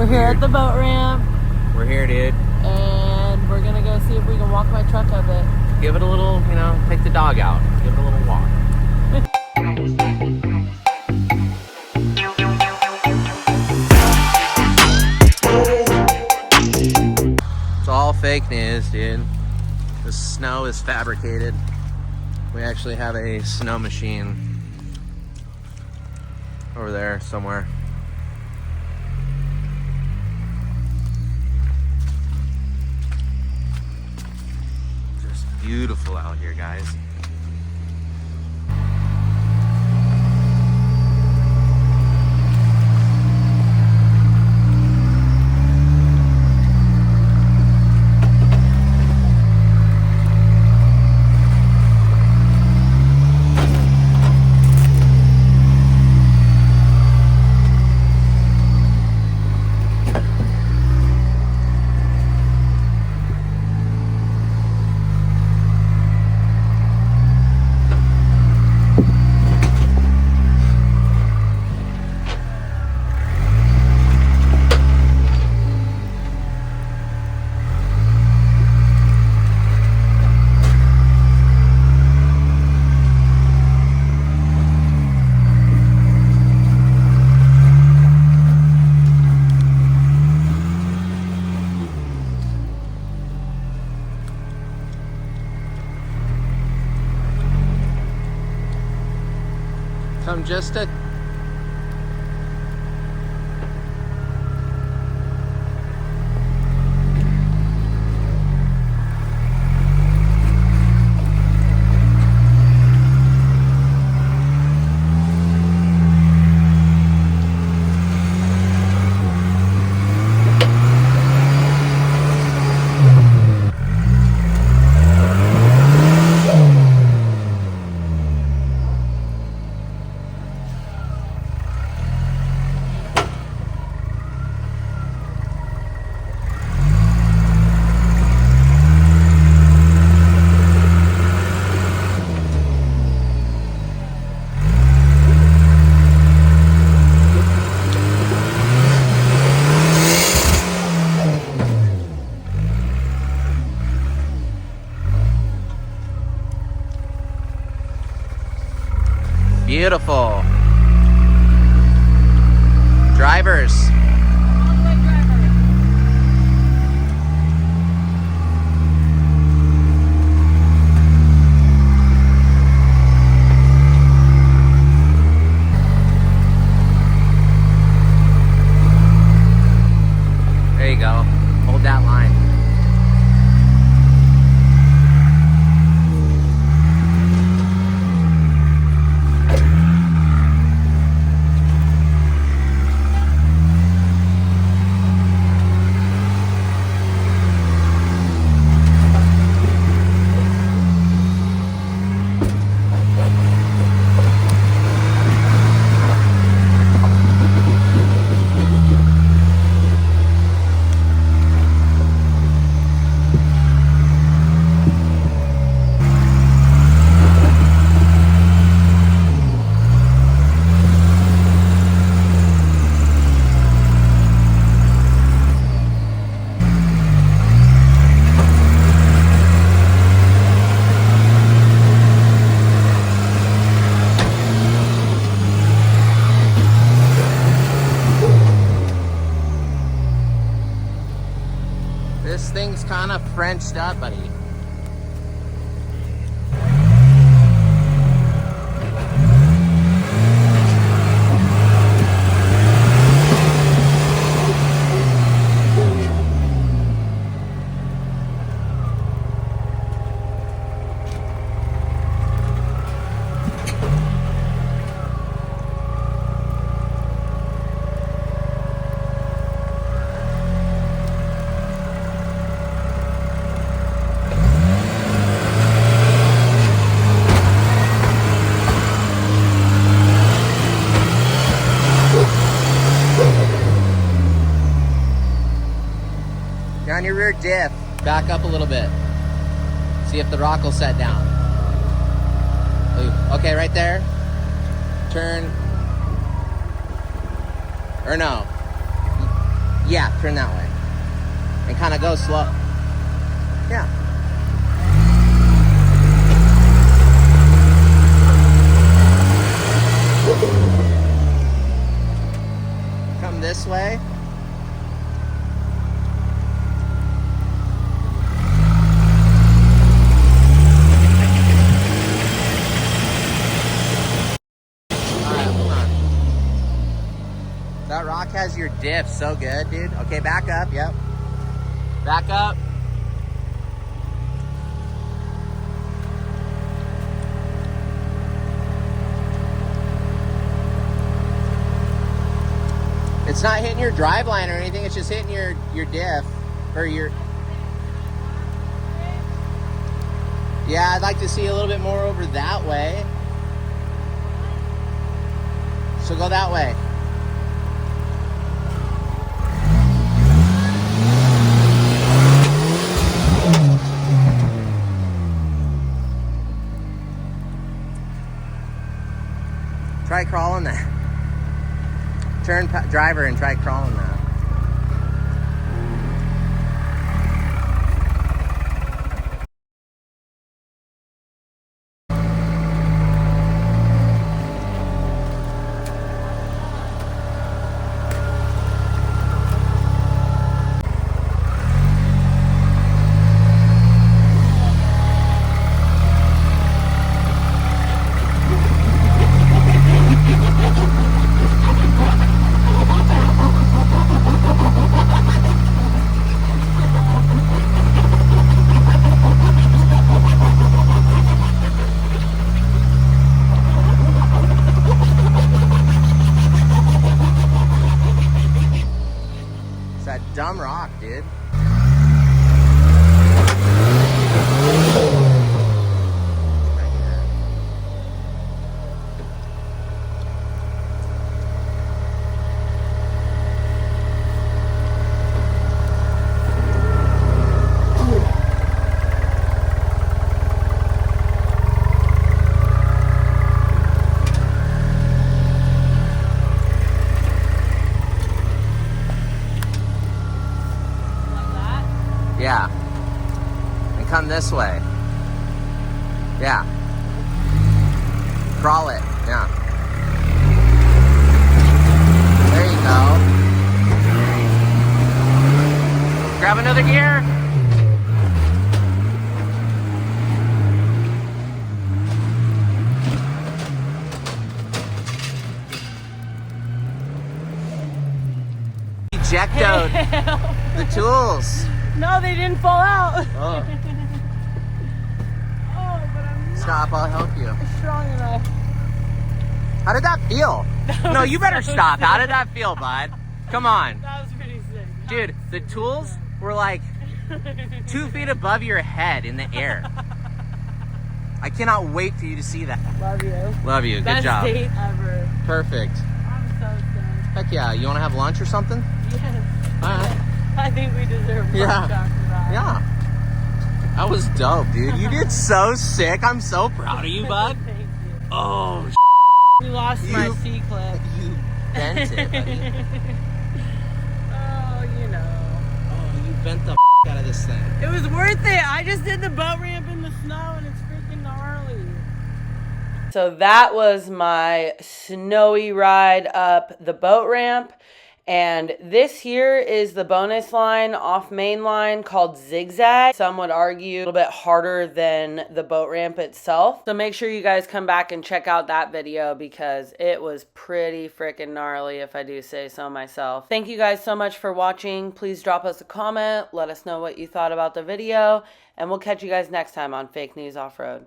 here at the boat ramp. We're here, dude. And we're gonna go see if we can walk my truck a bit. Give it a little, you know, take the dog out. Give it a little walk. It's all fake news, dude. The snow is fabricated. We actually have a snow machine over there somewhere. Just beautiful out here, guys. Come just a beautiful. Drivers. There you go. Hold that line. This thing's kind of Frenched up, buddy. On your rear diff, back up a little bit. See if the rock will set down. Okay, right there. Turn. Or no. Yeah, turn that way. And kind of go slow. Yeah. Come this way. That rock has your diff so good, dude. Okay, back up, yep. Back up. It's not hitting your drive line or anything, it's just hitting your diff, or your... Yeah, I'd like to see a little bit more over that way. So go that way. Try crawling that. Turn driver and try crawling that. That dumb rock, dude. Yeah. And come this way. Yeah. Crawl it. Yeah. There you go. Grab another gear. Ejectoed the tools. No, they didn't fall out. Oh. Oh, but I'm not Stop, I'll help you. strong enough. How did that feel? No, you better stop. How did that feel, bud? Come on. That was pretty sick. Dude, the tools were like 2 feet above your head in the air. I cannot wait for you to see that. Love you. Love you. Good Best job. date ever. Perfect. I'm so stoked. Heck yeah. You want to have lunch or something? Yes. All right. I think we deserve lunch after that. Yeah. That was dope, dude. You did so sick. I'm so proud of you, bud. Thank you. Oh, We lost my C-clip. you bent it, buddy. Oh, you know. Oh, you bent the out of this thing. It was worth it. I just did the boat ramp in the snow and it's freaking gnarly. So that was my snowy ride up the boat ramp. And this here is the bonus line off main line called Zigzag. Some would argue a little bit harder than the boat ramp itself. So make sure you guys come back and check out that video because it was pretty freaking gnarly if I do say so myself. Thank you guys so much for watching. Please drop us a comment. Let us know what you thought about the video. And we'll catch you guys next time on Fake News Off-Road.